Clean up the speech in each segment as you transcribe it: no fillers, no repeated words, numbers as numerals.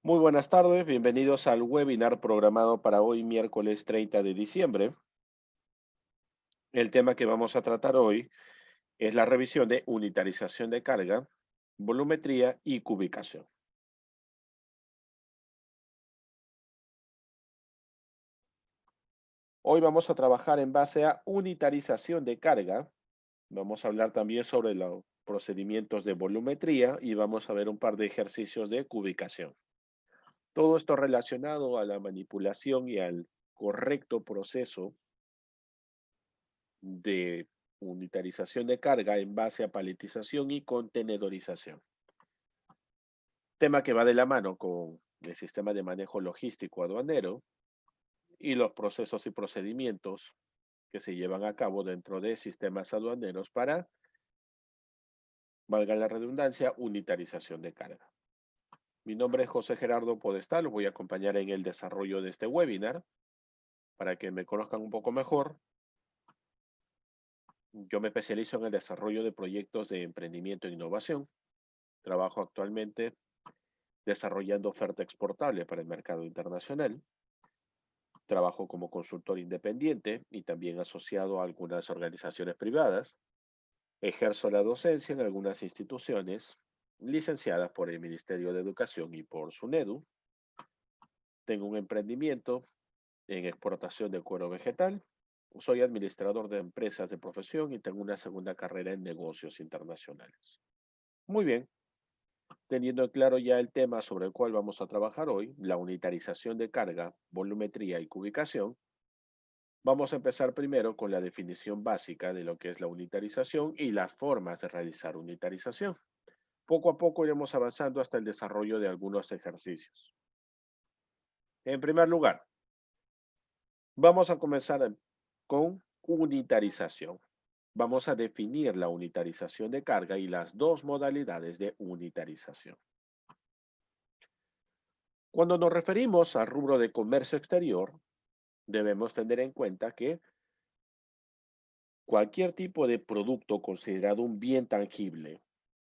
Muy buenas tardes, bienvenidos al webinar programado para hoy, miércoles 30 de diciembre. El tema que vamos a tratar hoy es la revisión de unitarización de carga, volumetría y cubicación. Hoy vamos a trabajar en base a unitarización de carga. Vamos a hablar también sobre los procedimientos de volumetría y vamos a ver un par de ejercicios de cubicación. Todo esto relacionado a la manipulación y al correcto proceso de unitarización de carga en base a paletización y contenedorización. Tema que va de la mano con el sistema de manejo logístico aduanero y los procesos y procedimientos que se llevan a cabo dentro de sistemas aduaneros para, valga la redundancia, unitarización de carga. Mi nombre es José Gerardo Podestal, los voy a acompañar en el desarrollo de este webinar para que me conozcan un poco mejor. Yo me especializo en el desarrollo de proyectos de emprendimiento e innovación. Trabajo actualmente desarrollando oferta exportable para el mercado internacional. Trabajo como consultor independiente y también asociado a algunas organizaciones privadas. Ejerzo la docencia en algunas instituciones licenciadas por el Ministerio de Educación y por SUNEDU. Tengo un emprendimiento en exportación de cuero vegetal. Soy administrador de empresas de profesión y tengo una segunda carrera en negocios internacionales. Muy bien. Teniendo claro ya el tema sobre el cual vamos a trabajar hoy, la unitarización de carga, volumetría y cubicación, vamos a empezar primero con la definición básica de lo que es la unitarización y las formas de realizar unitarización. Poco a poco iremos avanzando hasta el desarrollo de algunos ejercicios. En primer lugar, vamos a comenzar con unitarización. Vamos a definir la unitarización de carga y las dos modalidades de unitarización. Cuando nos referimos al rubro de comercio exterior, debemos tener en cuenta que cualquier tipo de producto considerado un bien tangible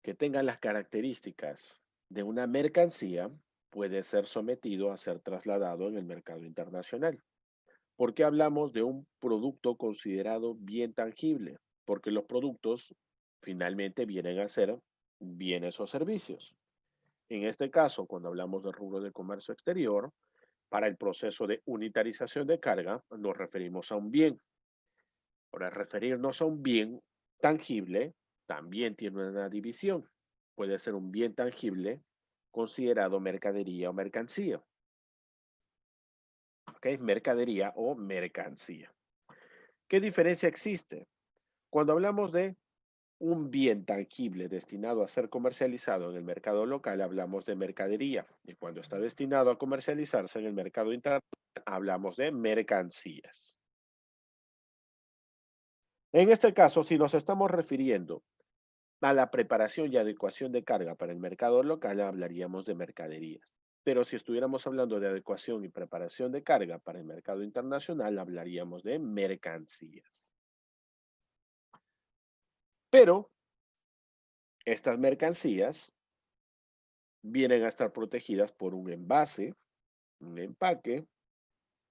que tenga las características de una mercancía puede ser sometido a ser trasladado en el mercado internacional. ¿Por qué hablamos de un producto considerado bien tangible? Porque los productos finalmente vienen a ser bienes o servicios. En este caso, cuando hablamos del rubro de comercio exterior, para el proceso de unitarización de carga nos referimos a un bien. Para referirnos a un bien tangible, también tiene una división. Puede ser un bien tangible considerado mercadería o mercancía. ¿Ok? Mercadería o mercancía. ¿Qué diferencia existe? Cuando hablamos de un bien tangible destinado a ser comercializado en el mercado local, hablamos de mercadería. Y cuando está destinado a comercializarse en el mercado interno, hablamos de mercancías. En este caso, si nos estamos refiriendo a la preparación y adecuación de carga para el mercado local, hablaríamos de mercaderías. Pero si estuviéramos hablando de adecuación y preparación de carga para el mercado internacional, hablaríamos de mercancías. Pero estas mercancías vienen a estar protegidas por un envase, un empaque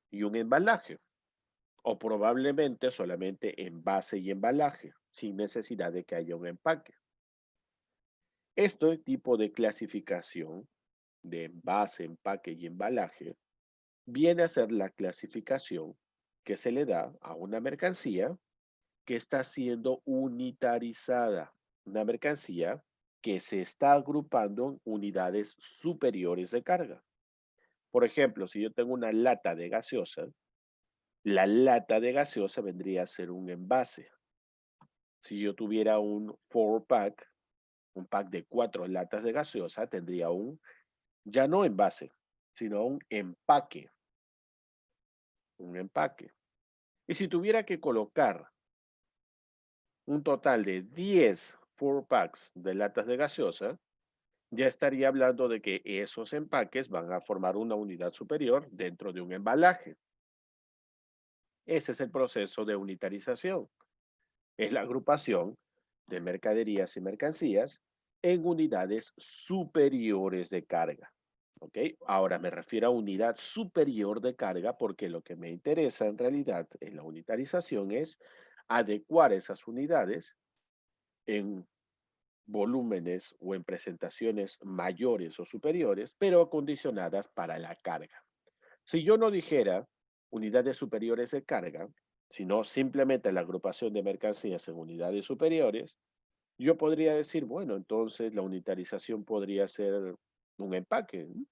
y un embalaje, o probablemente solamente envase y embalaje, sin necesidad de que haya un empaque. Este tipo de clasificación de envase, empaque y embalaje viene a ser la clasificación que se le da a una mercancía que está siendo unitarizada, una mercancía que se está agrupando en unidades superiores de carga. Por ejemplo, si yo tengo una lata de gaseosa, la lata de gaseosa vendría a ser un envase. Si yo tuviera un four pack, un pack de 4 latas de gaseosa, tendría ya no envase, sino un empaque, un empaque. Y si tuviera que colocar un total de 10 four packs de latas de gaseosa, ya estaría hablando de que esos empaques van a formar una unidad superior dentro de un embalaje. Ese es el proceso de unitarización. Es la agrupación de mercaderías y mercancías en unidades superiores de carga. ¿Ok? Ahora me refiero a unidad superior de carga porque lo que me interesa en realidad en la unitarización es adecuar esas unidades en volúmenes o en presentaciones mayores o superiores, pero acondicionadas para la carga. Si yo no dijera unidades superiores de carga, sino simplemente la agrupación de mercancías en unidades superiores, yo podría decir, bueno, entonces la unitarización podría ser un empaque, ¿no?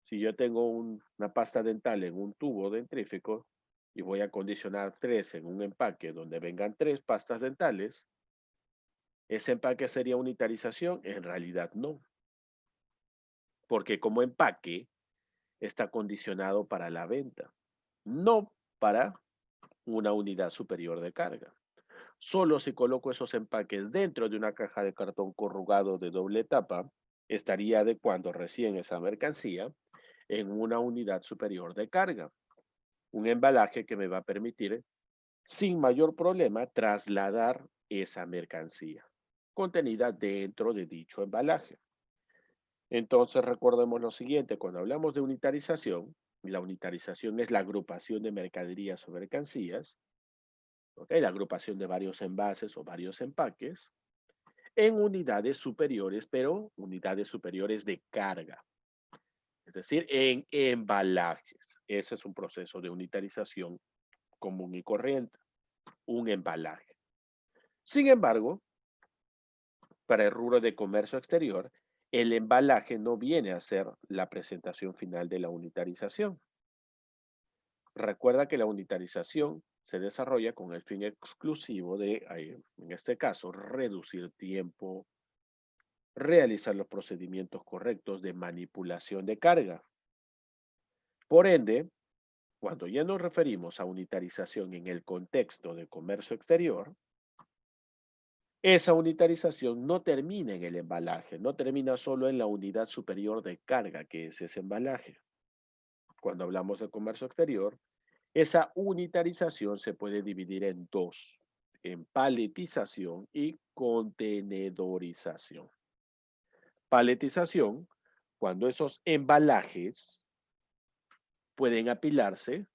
Si yo tengo una pasta dental en un tubo dentrífico y voy a condicionar tres en un empaque donde vengan tres pastas dentales, ¿ese empaque sería unitarización? En realidad no, porque como empaque está condicionado para la venta, no para una unidad superior de carga. Solo si coloco esos empaques dentro de una caja de cartón corrugado de doble tapa, estaría adecuando recién esa mercancía en una unidad superior de carga. Un embalaje que me va a permitir, sin mayor problema, trasladar esa mercancía contenida dentro de dicho embalaje. Entonces recordemos lo siguiente, cuando hablamos de unitarización, la unitarización es la agrupación de mercaderías o mercancías, ¿ok? La agrupación de varios envases o varios empaques en unidades superiores, pero unidades superiores de carga, es decir, en embalajes. Ese es un proceso de unitarización común y corriente, un embalaje. Sin embargo, para el rubro de comercio exterior, el embalaje no viene a ser la presentación final de la unitarización. Recuerda que la unitarización se desarrolla con el fin exclusivo de, en este caso, reducir tiempo, realizar los procedimientos correctos de manipulación de carga. Por ende, cuando ya nos referimos a unitarización en el contexto de comercio exterior, esa unitarización no termina en el embalaje, no termina solo en la unidad superior de carga, que es ese embalaje. Cuando hablamos de comercio exterior, esa unitarización se puede dividir en dos, en paletización y contenedorización. Paletización, cuando esos embalajes pueden apilarse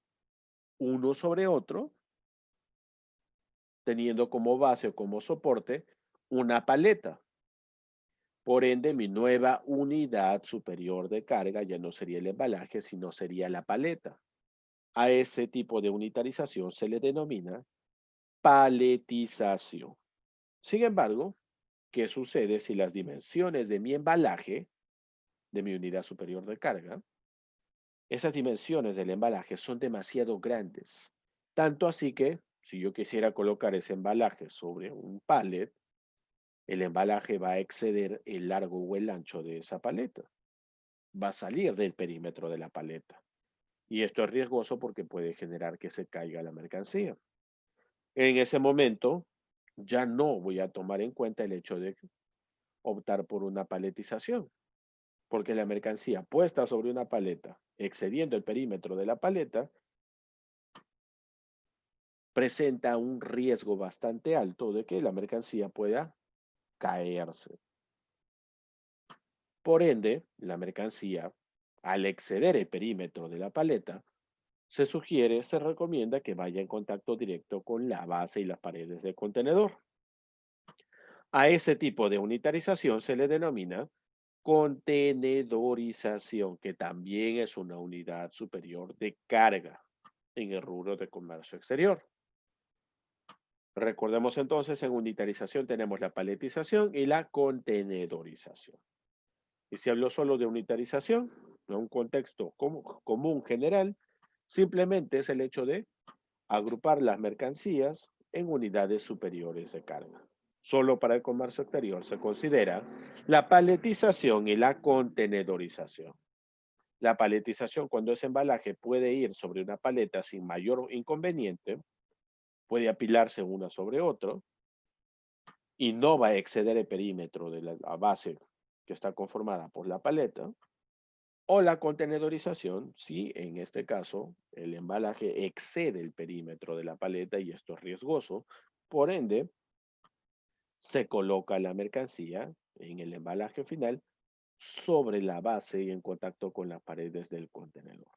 uno sobre otro, teniendo como base o como soporte una paleta. Por ende, mi nueva unidad superior de carga ya no sería el embalaje, sino sería la paleta. A ese tipo de unitarización se le denomina paletización. Sin embargo, ¿qué sucede si las dimensiones de mi embalaje, de mi unidad superior de carga, esas dimensiones del embalaje son demasiado grandes? Tanto así que, si yo quisiera colocar ese embalaje sobre un pallet, el embalaje va a exceder el largo o el ancho de esa paleta. Va a salir del perímetro de la paleta. Y esto es riesgoso porque puede generar que se caiga la mercancía. En ese momento, ya no voy a tomar en cuenta el hecho de optar por una paletización, porque la mercancía puesta sobre una paleta, excediendo el perímetro de la paleta, presenta un riesgo bastante alto de que la mercancía pueda caerse. Por ende, la mercancía, al exceder el perímetro de la paleta, se recomienda que vaya en contacto directo con la base y las paredes del contenedor. A ese tipo de unitarización se le denomina contenedorización, que también es una unidad superior de carga en el rubro de comercio exterior. Recordemos entonces, en unitarización tenemos la paletización y la contenedorización. Y si hablo solo de unitarización, en un contexto común general, simplemente es el hecho de agrupar las mercancías en unidades superiores de carga. Solo para el comercio exterior se considera la paletización y la contenedorización. La paletización, cuando ese embalaje puede ir sobre una paleta sin mayor inconveniente, puede apilarse una sobre otro y no va a exceder el perímetro de la base que está conformada por la paleta. O la contenedorización, si en este caso el embalaje excede el perímetro de la paleta y esto es riesgoso, por ende, se coloca la mercancía en el embalaje final sobre la base y en contacto con las paredes del contenedor.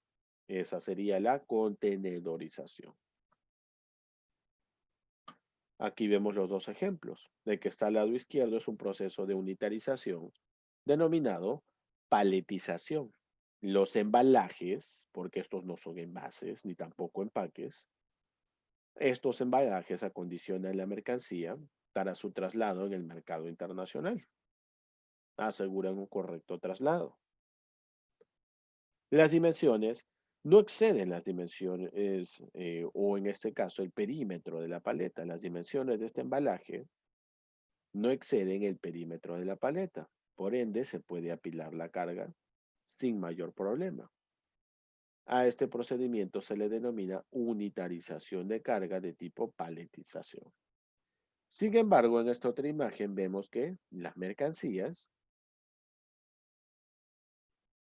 Esa sería la contenedorización. Aquí vemos los dos ejemplos. El que está al lado izquierdo es un proceso de unitarización denominado paletización. Los embalajes, porque estos no son envases ni tampoco empaques, estos embalajes acondicionan la mercancía para su traslado en el mercado internacional. Aseguran un correcto traslado. Las dimensiones no exceden las dimensiones, o en este caso el perímetro de la paleta. Las dimensiones de este embalaje no exceden el perímetro de la paleta. Por ende, se puede apilar la carga sin mayor problema. A este procedimiento se le denomina unitarización de carga de tipo paletización. Sin embargo, en esta otra imagen vemos que las mercancías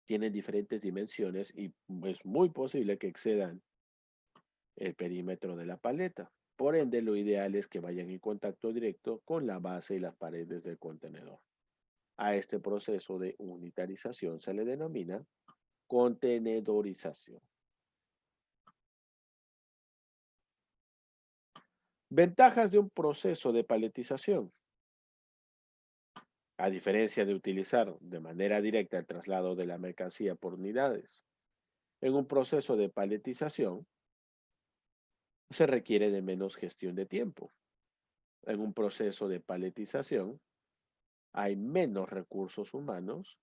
tienen diferentes dimensiones y es muy posible que excedan el perímetro de la paleta. Por ende, lo ideal es que vayan en contacto directo con la base y las paredes del contenedor. A este proceso de unitarización se le denomina contenedorización. Ventajas de un proceso de paletización. A diferencia de utilizar de manera directa el traslado de la mercancía por unidades, en un proceso de paletización se requiere de menos gestión de tiempo. En un proceso de paletización hay menos recursos humanos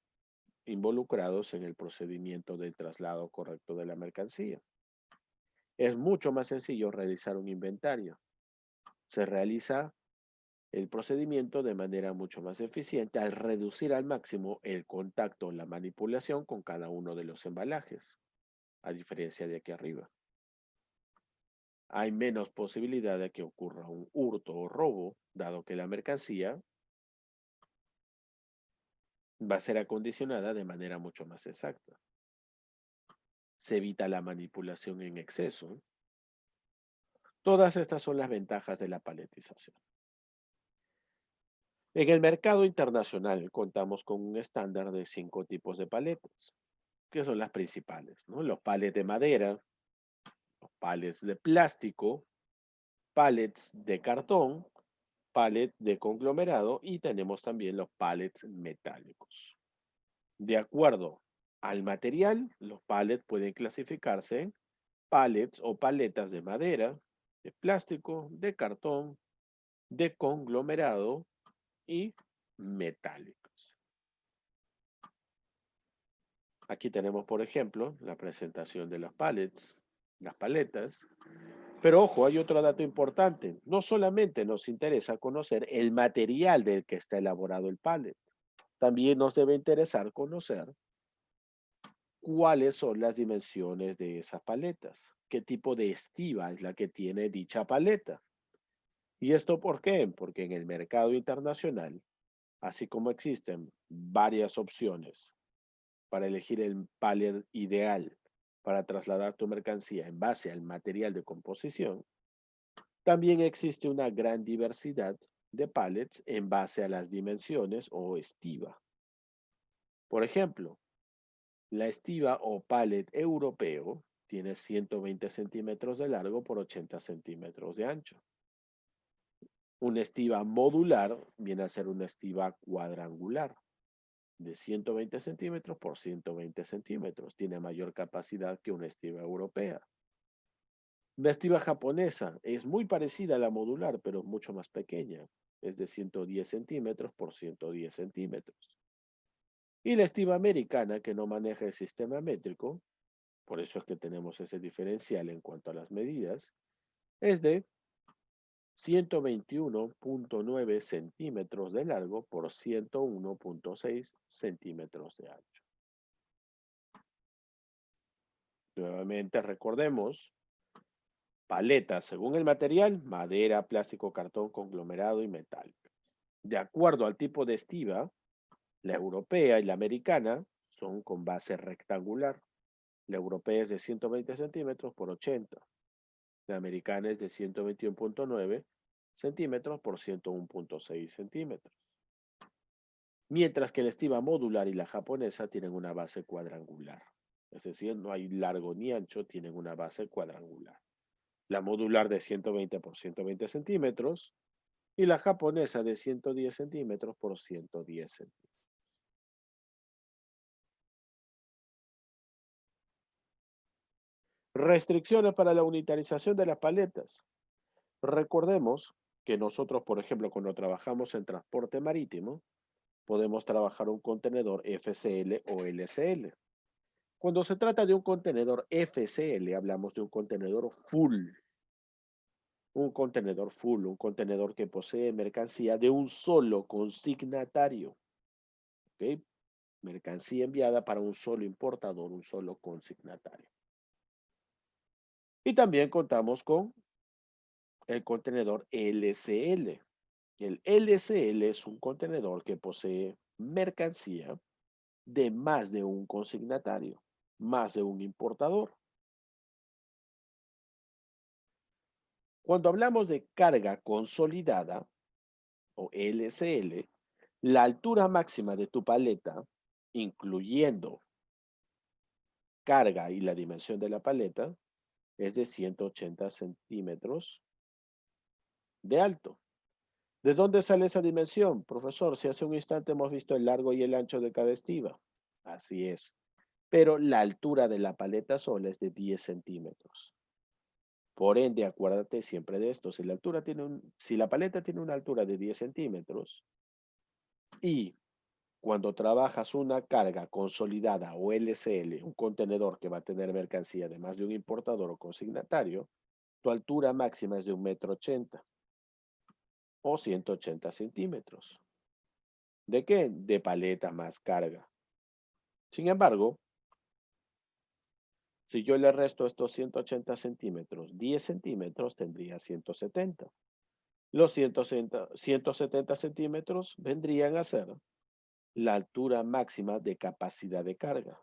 involucrados en el procedimiento del traslado correcto de la mercancía. Es mucho más sencillo realizar un inventario. Se realiza el procedimiento de manera mucho más eficiente al reducir al máximo el contacto o la manipulación con cada uno de los embalajes, a diferencia de aquí arriba. Hay menos posibilidad de que ocurra un hurto o robo, dado que la mercancía va a ser acondicionada de manera mucho más exacta. Se evita la manipulación en exceso. Todas estas son las ventajas de la paletización. En el mercado internacional contamos con un estándar de 5 tipos de paletas, que son las principales, ¿no? Los palets de madera, los palets de plástico, palets de cartón, palets de conglomerado y tenemos también los palets metálicos. De acuerdo al material, los palets pueden clasificarse en pallets o paletas de madera, de plástico, de cartón, de conglomerado y metálicos. Aquí tenemos, por ejemplo, la presentación de las pallets, las paletas. Pero ojo, hay otro dato importante. No solamente nos interesa conocer el material del que está elaborado el pallet, también nos debe interesar conocer cuáles son las dimensiones de esas paletas, qué tipo de estiba es la que tiene dicha paleta. ¿Y esto por qué? Porque en el mercado internacional, así como existen varias opciones para elegir el pallet ideal para trasladar tu mercancía en base al material de composición, también existe una gran diversidad de pallets en base a las dimensiones o estiba. Por ejemplo, la estiba o pallet europeo tiene 120 centímetros de largo por 80 centímetros de ancho. Una estiba modular viene a ser una estiba cuadrangular de 120 centímetros por 120 centímetros. Tiene mayor capacidad que una estiba europea. La estiba japonesa es muy parecida a la modular, pero mucho más pequeña. Es de 110 centímetros por 110 centímetros. Y la estiba americana, que no maneja el sistema métrico, por eso es que tenemos ese diferencial en cuanto a las medidas, es de 121.9 centímetros de largo por 101.6 centímetros de ancho. Nuevamente recordemos, paletas según el material, madera, plástico, cartón, conglomerado y metal. De acuerdo al tipo de estiba, la europea y la americana son con base rectangular. La europea es de 120 centímetros por 80. La americana es de 121.9 centímetros por 101.6 centímetros. mientras que la estiva modular y la japonesa tienen una base cuadrangular. Es decir, no hay largo ni ancho, tienen una base cuadrangular. La modular de 120 por 120 centímetros y la japonesa de 110 centímetros por 110 centímetros. Restricciones para la unitarización de las paletas. Recordemos que nosotros, por ejemplo, cuando trabajamos en transporte marítimo, podemos trabajar un contenedor FCL o LCL. Cuando se trata de un contenedor FCL, hablamos de un contenedor full. Un contenedor full, un contenedor que posee mercancía de un solo consignatario. ¿Ok? Mercancía enviada para un solo importador, un solo consignatario. Y también contamos con el contenedor LCL. El LCL es un contenedor que posee mercancía de más de un consignatario, más de un importador. Cuando hablamos de carga consolidada o LCL, la altura máxima de tu paleta, incluyendo carga y la dimensión de la paleta, es de 180 centímetros de alto. ¿De dónde sale esa dimensión? Profesor, si hace un instante hemos visto el largo y el ancho de cada estiva. Así es. Pero la altura de la paleta sola es de 10 centímetros. Por ende, acuérdate siempre de esto. Si la paleta tiene una altura de 10 centímetros y cuando trabajas una carga consolidada o LCL, un contenedor que va a tener mercancía de más de un importador o consignatario, tu altura máxima es de 1,80 m o 180 centímetros. ¿De qué? De paleta más carga. Sin embargo, si yo le resto estos 180 centímetros, 10 centímetros tendría 170. Los 170 centímetros vendrían a ser la altura máxima de capacidad de carga,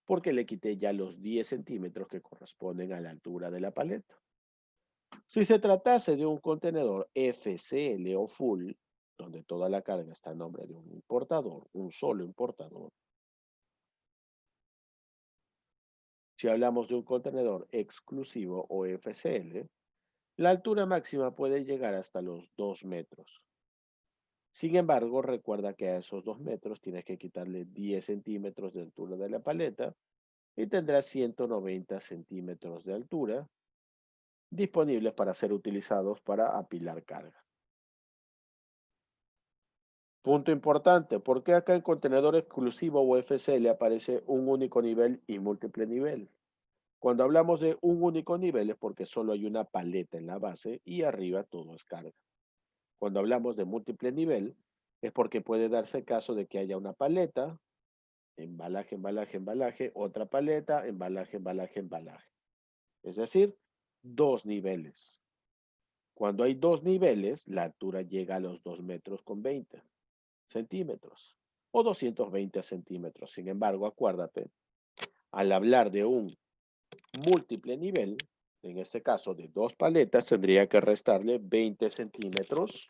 porque le quité ya los 10 centímetros que corresponden a la altura de la paleta. Si se tratase de un contenedor FCL o full, donde toda la carga está a nombre de un importador, un solo importador, si hablamos de un contenedor exclusivo o FCL, la altura máxima puede llegar hasta los 2 metros. Sin embargo, recuerda que a esos 2 metros tienes que quitarle 10 centímetros de altura de la paleta y tendrás 190 centímetros de altura disponibles para ser utilizados para apilar carga. Punto importante, ¿por qué acá en contenedor exclusivo o FCL aparece un único nivel y múltiple nivel? Cuando hablamos de un único nivel es porque solo hay una paleta en la base y arriba todo es carga. Cuando hablamos de múltiple nivel es porque puede darse el caso de que haya una paleta, embalaje, embalaje, embalaje, otra paleta, embalaje, embalaje, embalaje. Es decir, dos niveles. Cuando hay dos niveles, la altura llega a los 2,20 centímetros o 220 centímetros. Sin embargo, acuérdate, al hablar de un múltiple nivel, en este caso de dos paletas, tendría que restarle 20 centímetros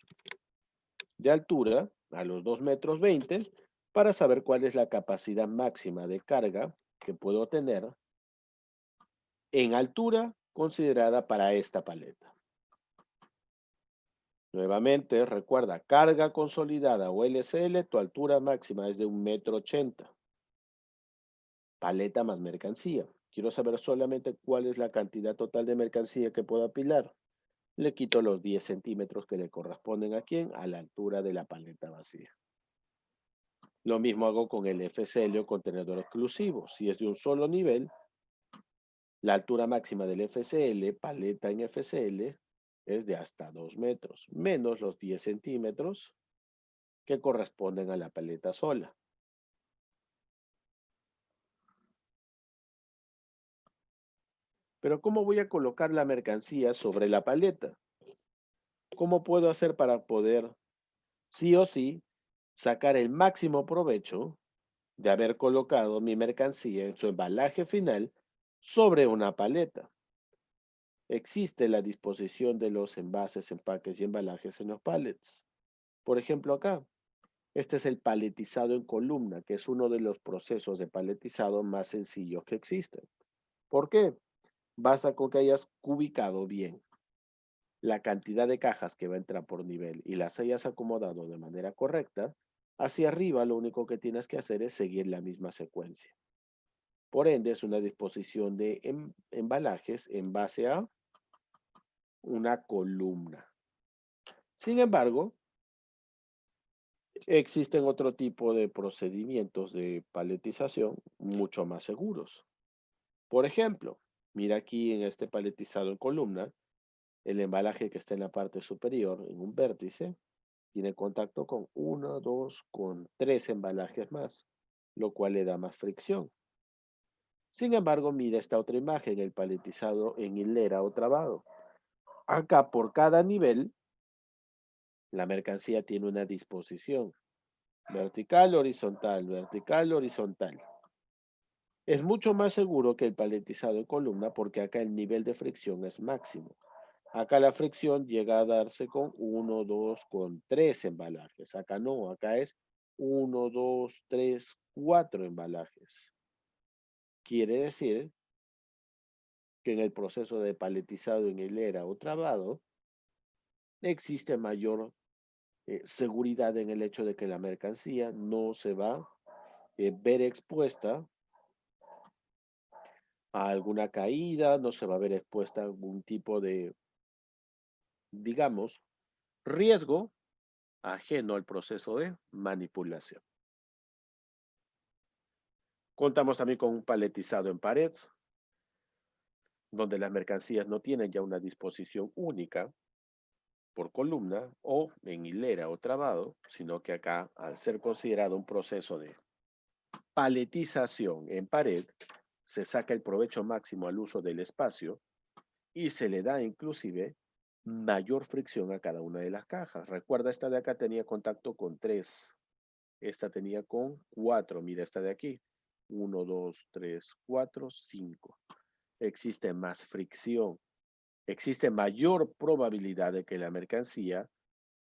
de altura a los 2,20 m para saber cuál es la capacidad máxima de carga que puedo tener en altura considerada para esta paleta. Nuevamente, recuerda, carga consolidada o LCL, tu altura máxima es de 1,80 m. Paleta más mercancía. Quiero saber solamente cuál es la cantidad total de mercancía que puedo apilar. Le quito los 10 centímetros que le corresponden a quién, a la altura de la paleta vacía. Lo mismo hago con el FCL o contenedor exclusivo. Si es de un solo nivel, la altura máxima del FCL, paleta en FCL, es de hasta 2 metros, menos los 10 centímetros que corresponden a la paleta sola. Pero ¿cómo voy a colocar la mercancía sobre la paleta? ¿Cómo puedo hacer para poder, sí o sí, sacar el máximo provecho de haber colocado mi mercancía en su embalaje final sobre una paleta? Existe la disposición de los envases, empaques y embalajes en los pallets. Por ejemplo, acá, Este es el paletizado en columna, que es uno de los procesos de paletizado más sencillos que existen. ¿Por qué? Basta con que hayas cubicado bien la cantidad de cajas que va a entrar por nivel y las hayas acomodado de manera correcta. Hacia arriba lo único que tienes que hacer es seguir la misma secuencia. Por ende, es una disposición de embalajes en base a una columna. Sin embargo, existen otro tipo de procedimientos de paletización mucho más seguros. Por ejemplo, mira aquí en este paletizado en columna, el embalaje que está en la parte superior, en un vértice, tiene contacto con uno, dos, con tres embalajes más, lo cual le da más fricción. Sin embargo, mira esta otra imagen, el paletizado en hilera o trabado. Acá por cada nivel, la mercancía tiene una disposición vertical, horizontal, vertical, horizontal. Es mucho más seguro que el paletizado en columna porque acá el nivel de fricción es máximo. Acá la fricción llega a darse con uno, dos, con tres embalajes. Acá no, acá es uno, dos, tres, cuatro embalajes. Quiere decir que en el proceso de paletizado en hilera o trabado existe mayor seguridad en el hecho de que la mercancía no se va a ver expuesta a alguna caída, no se va a ver expuesta a algún tipo de, digamos, riesgo ajeno al proceso de manipulación. Contamos también con un paletizado en pared, donde las mercancías no tienen ya una disposición única por columna o en hilera o trabado, sino que acá, al ser considerado un proceso de paletización en pared, se saca el provecho máximo al uso del espacio y se le da inclusive mayor fricción a cada una de las cajas. Recuerda, esta de acá tenía contacto con tres, esta tenía con cuatro, mira esta de aquí, uno, dos, tres, cuatro, cinco. Existe más fricción, existe mayor probabilidad de que la mercancía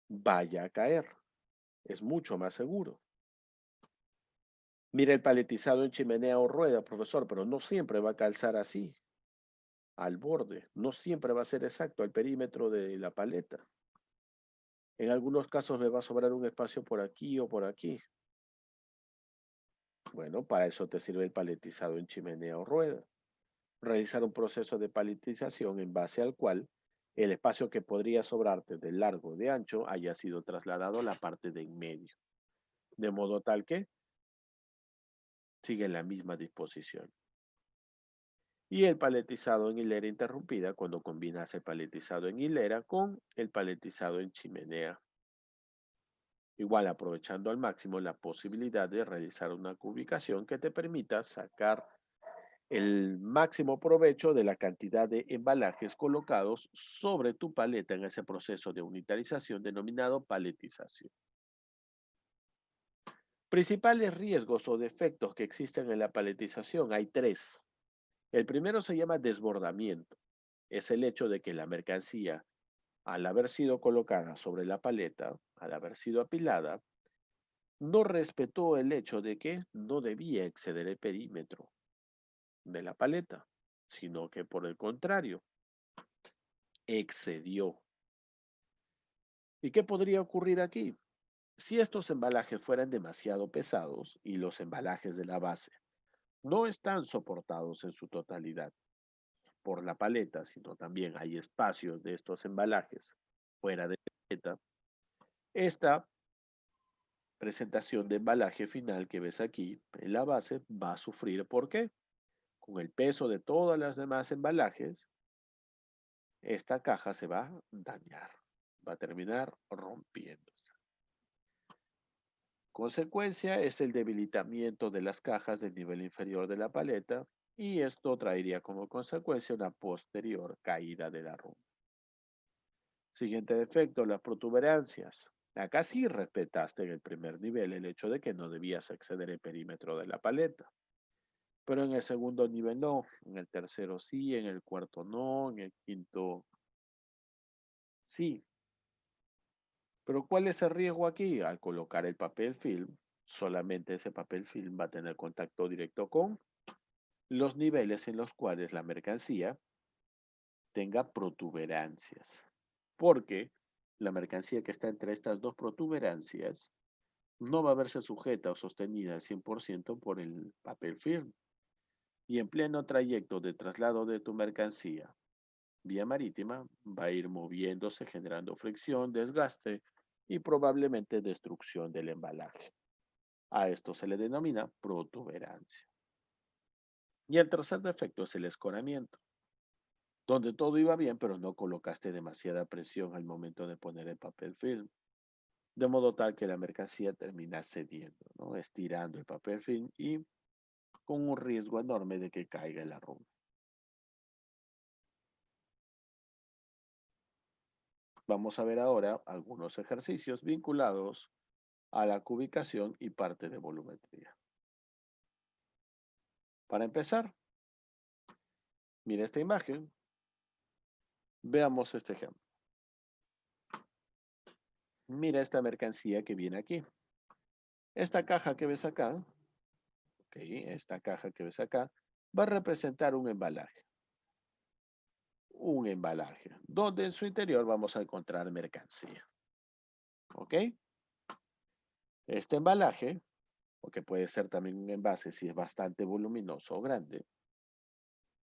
vaya a caer, es mucho más seguro. Mira el paletizado en chimenea o rueda, profesor, pero no siempre va a calzar así, al borde, no siempre va a ser exacto al perímetro de la paleta. En algunos casos me va a sobrar un espacio por aquí o por aquí. Bueno, para eso te sirve el paletizado en chimenea o rueda. Realizar un proceso de paletización en base al cual el espacio que podría sobrarte de largo o de ancho haya sido trasladado a la parte de en medio, de modo tal que sigue la misma disposición. Y el paletizado en hilera interrumpida cuando combinas el paletizado en hilera con el paletizado en chimenea. Igual aprovechando al máximo la posibilidad de realizar una cubicación que te permita sacar el máximo provecho de la cantidad de embalajes colocados sobre tu paleta en ese proceso de unitarización denominado paletización. Principales riesgos o defectos que existen en la paletización, hay tres. El primero se llama desbordamiento. Es el hecho de que la mercancía, al haber sido colocada sobre la paleta, al haber sido apilada, no respetó el hecho de que no debía exceder el perímetro de la paleta, sino que por el contrario, excedió. ¿Y qué podría ocurrir aquí? Si estos embalajes fueran demasiado pesados y los embalajes de la base no están soportados en su totalidad por la paleta, sino también hay espacios de estos embalajes fuera de la paleta, esta presentación de embalaje final que ves aquí en la base va a sufrir. ¿Por qué? Con el peso de todas las demás embalajes, esta caja se va a dañar, va a terminar rompiendo. Consecuencia es el debilitamiento de las cajas del nivel inferior de la paleta y esto traería como consecuencia una posterior caída de la rumba. Siguiente defecto, las protuberancias. Acá sí respetaste en el primer nivel el hecho de que no debías exceder el perímetro de la paleta. Pero en el segundo nivel no, en el tercero sí, en el cuarto no, en el quinto sí. Pero ¿cuál es el riesgo aquí? Al colocar el papel film, solamente ese papel film va a tener contacto directo con los niveles en los cuales la mercancía tenga protuberancias. Porque la mercancía que está entre estas dos protuberancias no va a verse sujeta o sostenida al 100% por el papel film. Y en pleno trayecto de traslado de tu mercancía vía marítima, va a ir moviéndose, generando fricción, desgaste y probablemente destrucción del embalaje. A esto se le denomina protuberancia. Y el tercer defecto es el escoramiento, donde todo iba bien, pero no colocaste demasiada presión al momento de poner el papel film, de modo tal que la mercancía termina cediendo, ¿no? Estirando el papel film y con un riesgo enorme de que caiga en la runa. Vamos a ver ahora algunos ejercicios vinculados a la cubicación y parte de volumetría. Para empezar, mira esta imagen, veamos este ejemplo. Mira esta mercancía que viene aquí. Esta caja que ves acá, esta caja que ves acá, va a representar un embalaje, donde en su interior vamos a encontrar mercancía. ¿Ok? Este embalaje, porque puede ser también un envase si es bastante voluminoso o grande,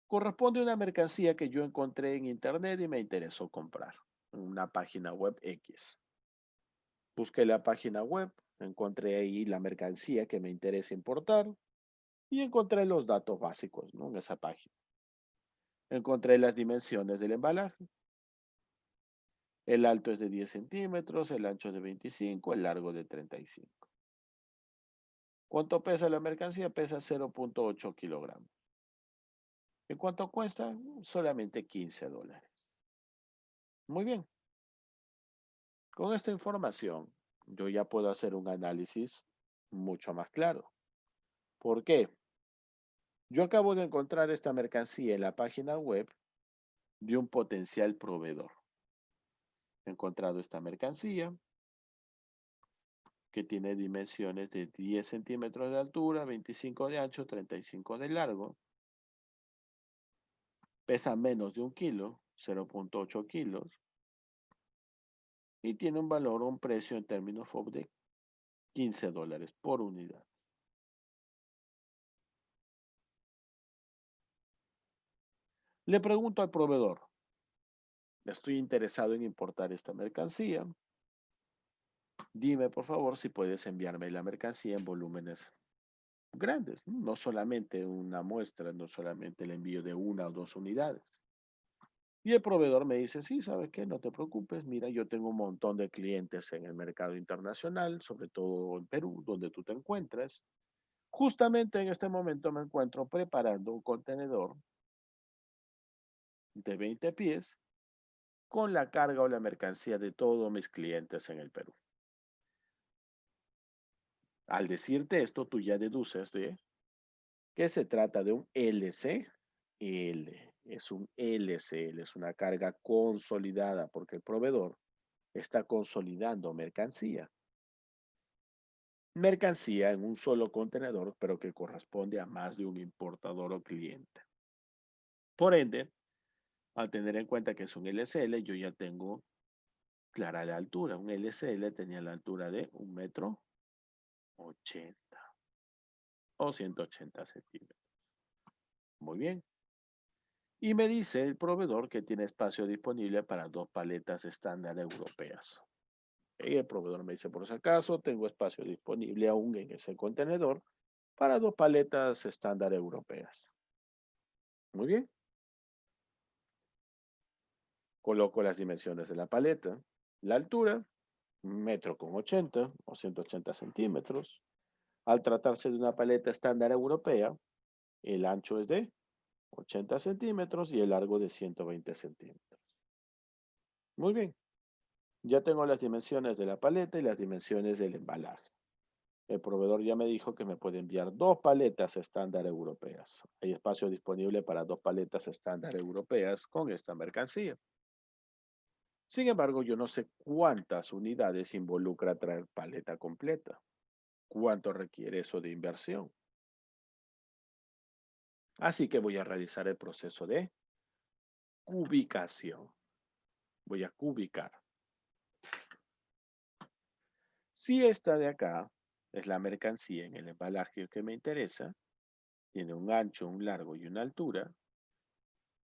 corresponde a una mercancía que yo encontré en internet y me interesó comprar, en una página web X. Busqué la página web, encontré ahí la mercancía que me interesa importar y encontré los datos básicos, ¿no? En esa página. Encontré las dimensiones del embalaje. El alto es de 10 centímetros, el ancho de 25, el largo de 35. ¿Cuánto pesa la mercancía? Pesa 0.8 kilogramos. ¿Y cuánto cuesta? Solamente $15. Muy bien. Con esta información, yo ya puedo hacer un análisis mucho más claro. ¿Por qué? Yo acabo de encontrar esta mercancía en la página web de un potencial proveedor. He encontrado esta mercancía que tiene dimensiones de 10 centímetros de altura, 25 de ancho, 35 de largo. Pesa menos de un kilo, 0.8 kilos. Y tiene un valor o un precio en términos FOB de $15 por unidad. Le pregunto al proveedor, estoy interesado en importar esta mercancía. Dime, por favor, si puedes enviarme la mercancía en volúmenes grandes, ¿no? No solamente una muestra, no solamente el envío de una o dos unidades. Y el proveedor me dice, sí, ¿sabes qué? No te preocupes, mira, yo tengo un montón de clientes en el mercado internacional, sobre todo en Perú, donde tú te encuentras. Justamente en este momento me encuentro preparando un contenedor de 20 pies con la carga o la mercancía de todos mis clientes en el Perú. Al decirte esto, tú ya deduces de que se trata de un LCL. Es un LCL, es una carga consolidada porque el proveedor está consolidando mercancía. Mercancía en un solo contenedor, pero que corresponde a más de un importador o cliente. Por ende, al tener en cuenta que es un LCL, yo ya tengo clara la altura. Un LCL tenía la altura de 1,80 m o 180 centímetros. Muy bien. Y me dice el proveedor que tiene espacio disponible para dos paletas estándar europeas. Y el proveedor me dice, por si acaso, tengo espacio disponible aún en ese contenedor para dos paletas estándar europeas. Muy bien. Coloco las dimensiones de la paleta. La altura, 1,80 m o 180 centímetros. Al tratarse de una paleta estándar europea, el ancho es de 80 centímetros y el largo de 120 centímetros. Muy bien. Ya tengo las dimensiones de la paleta y las dimensiones del embalaje. El proveedor ya me dijo que me puede enviar dos paletas estándar europeas. Hay espacio disponible para dos paletas estándar europeas con esta mercancía. Sin embargo, yo no sé cuántas unidades involucra traer paleta completa. ¿Cuánto requiere eso de inversión? Así que voy a realizar el proceso de cubicación. Voy a cubicar. Si esta de acá es la mercancía en el embalaje que me interesa, tiene un ancho, un largo y una altura,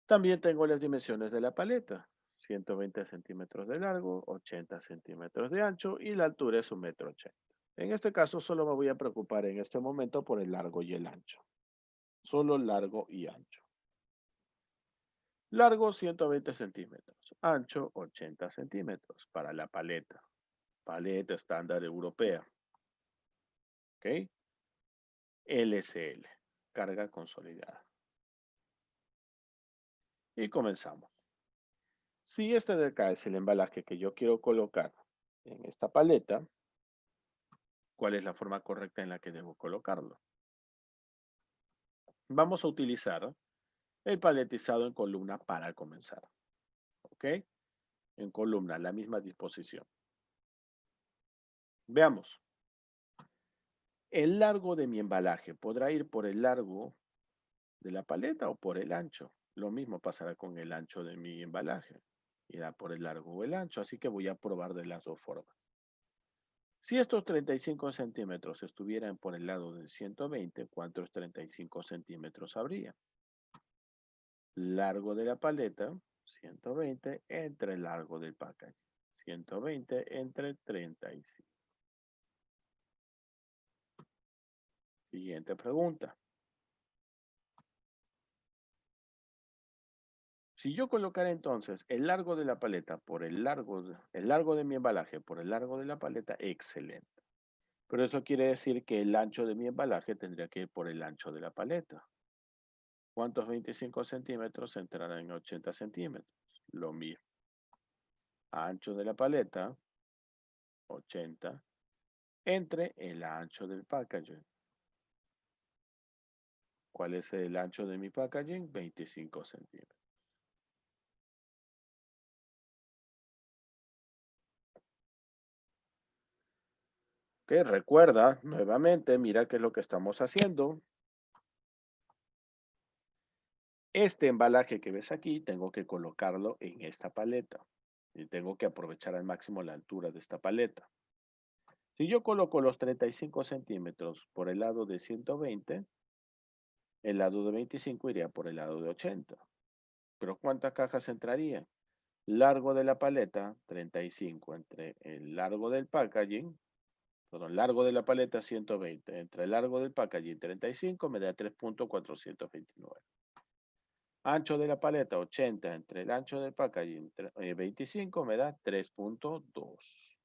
también tengo las dimensiones de la paleta. 120 centímetros de largo, 80 centímetros de ancho y la altura es 1,80 m. En este caso solo me voy a preocupar en este momento por el largo y el ancho. Solo largo y ancho. Largo 120 centímetros, ancho 80 centímetros para la paleta. Paleta estándar europea. ¿Ok? LSL, carga consolidada. Y comenzamos. Si este de acá es el embalaje que yo quiero colocar en esta paleta, ¿cuál es la forma correcta en la que debo colocarlo? Vamos a utilizar el paletizado en columna para comenzar. ¿Ok? En columna, la misma disposición. Veamos. El largo de mi embalaje podrá ir por el largo de la paleta o por el ancho. Lo mismo pasará con el ancho de mi embalaje. Irá por el largo o el ancho, así que voy a probar de las dos formas. Si estos 35 centímetros estuvieran por el lado del 120, ¿cuántos 35 centímetros habría? Largo de la paleta, 120 entre el largo del package. 120 entre 35. Siguiente pregunta. Si yo colocara entonces el largo de la paleta por el largo de mi embalaje por el largo de la paleta, excelente. Pero eso quiere decir que el ancho de mi embalaje tendría que ir por el ancho de la paleta. ¿Cuántos 25 centímetros entrarán en 80 centímetros? Lo mismo. Ancho de la paleta, 80, entre el ancho del packaging. ¿Cuál es el ancho de mi packaging? 25 centímetros. Ok, recuerda, nuevamente, mira qué es lo que estamos haciendo. Este embalaje que ves aquí, tengo que colocarlo en esta paleta. Y tengo que aprovechar al máximo la altura de esta paleta. Si yo coloco los 35 centímetros por el lado de 120, el lado de 25 iría por el lado de 80. Pero ¿cuántas cajas entrarían? Largo de la paleta, 35 entre el largo del packaging, perdón, largo de la paleta 120, entre el largo del packaging 35 me da 3,429. Ancho de la paleta 80 entre el ancho del packaging 25 me da 3,2.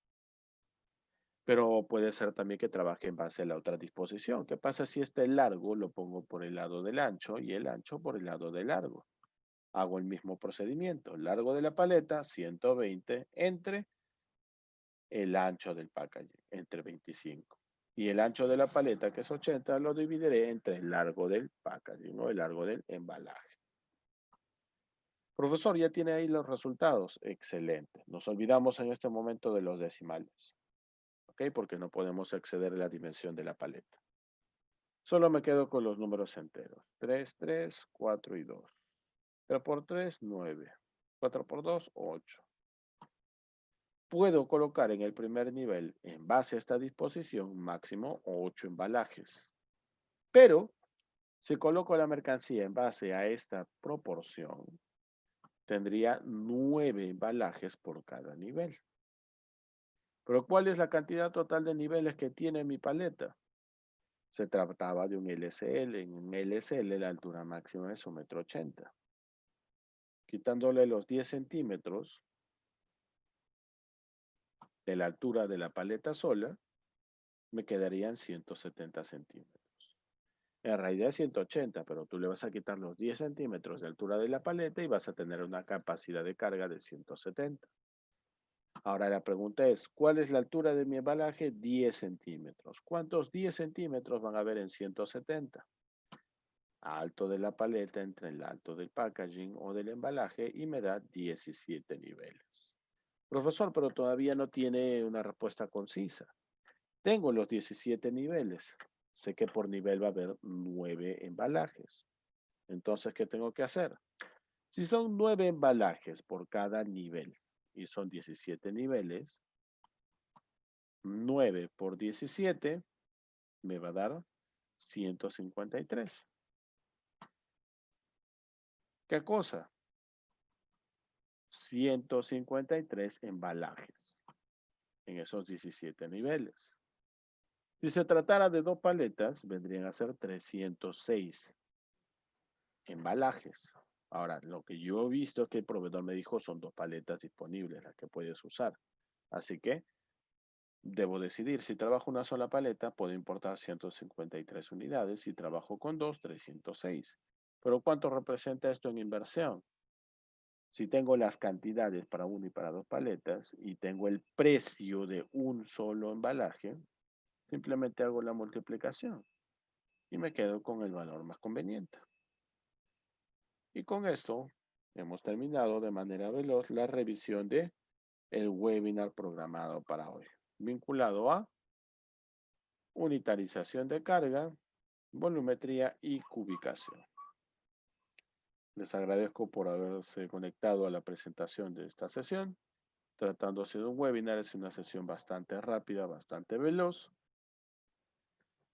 Pero puede ser también que trabaje en base a la otra disposición. ¿Qué pasa si este largo lo pongo por el lado del ancho y el ancho por el lado del largo? Hago el mismo procedimiento. Largo de la paleta 120 entre el ancho del packaging, entre 25. Y el ancho de la paleta, que es 80, lo dividiré entre el largo del packaging, ¿no? El largo del embalaje. Profesor, ya tiene ahí los resultados. Excelente. Nos olvidamos en este momento de los decimales. ¿Ok? Porque no podemos exceder la dimensión de la paleta. Solo me quedo con los números enteros. 3, 3, 4 y 2. 3 por 3, 9. 4 por 2, 8. Puedo colocar en el primer nivel, en base a esta disposición, máximo 8 embalajes. Pero, si coloco la mercancía en base a esta proporción, tendría 9 embalajes por cada nivel. Pero, ¿cuál es la cantidad total de niveles que tiene mi paleta? Se trataba de un LSL. En un LSL la altura máxima es 1,80 m. Quitándole los 10 centímetros de la altura de la paleta sola, me quedarían 170 centímetros. En realidad es 180, pero tú le vas a quitar los 10 centímetros de altura de la paleta y vas a tener una capacidad de carga de 170. Ahora la pregunta es, ¿cuál es la altura de mi embalaje? 10 centímetros. ¿Cuántos 10 centímetros van a haber en 170? Alto de la paleta entre el alto del packaging o del embalaje y me da 17 niveles. Profesor, pero todavía no tiene una respuesta concisa. Tengo los 17 niveles. Sé que por nivel va a haber 9 embalajes. Entonces, ¿qué tengo que hacer? Si son 9 embalajes por cada nivel y son 17 niveles, 9 por 17 me va a dar 153. ¿Qué cosa? 153 embalajes en esos 17 niveles. Si se tratara de dos paletas, vendrían a ser 306 embalajes. Ahora, lo que yo he visto es que el proveedor me dijo son dos paletas disponibles las que puedes usar. Así que debo decidir. Si trabajo una sola paleta, puedo importar 153 unidades. Si trabajo con dos, 306. Pero ¿cuánto representa esto en inversión? Si tengo las cantidades para una y para dos paletas y tengo el precio de un solo embalaje, simplemente hago la multiplicación y me quedo con el valor más conveniente. Y con esto hemos terminado de manera veloz la revisión de el webinar programado para hoy, vinculado a unitarización de carga, volumetría y cubicación. Les agradezco por haberse conectado a la presentación de esta sesión. Tratándose de un webinar, es una sesión bastante rápida, bastante veloz.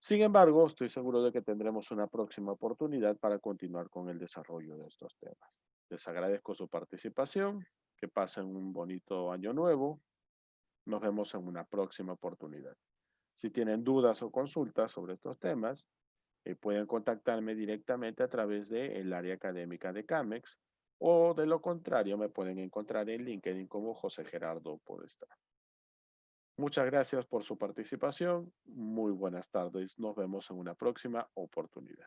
Sin embargo, estoy seguro de que tendremos una próxima oportunidad para continuar con el desarrollo de estos temas. Les agradezco su participación, que pasen un bonito año nuevo. Nos vemos en una próxima oportunidad. Si tienen dudas o consultas sobre estos temas, pueden contactarme directamente a través del área académica de CAMEX o de lo contrario me pueden encontrar en LinkedIn como José Gerardo Podestá. Muchas gracias por su participación. Muy buenas tardes. Nos vemos en una próxima oportunidad.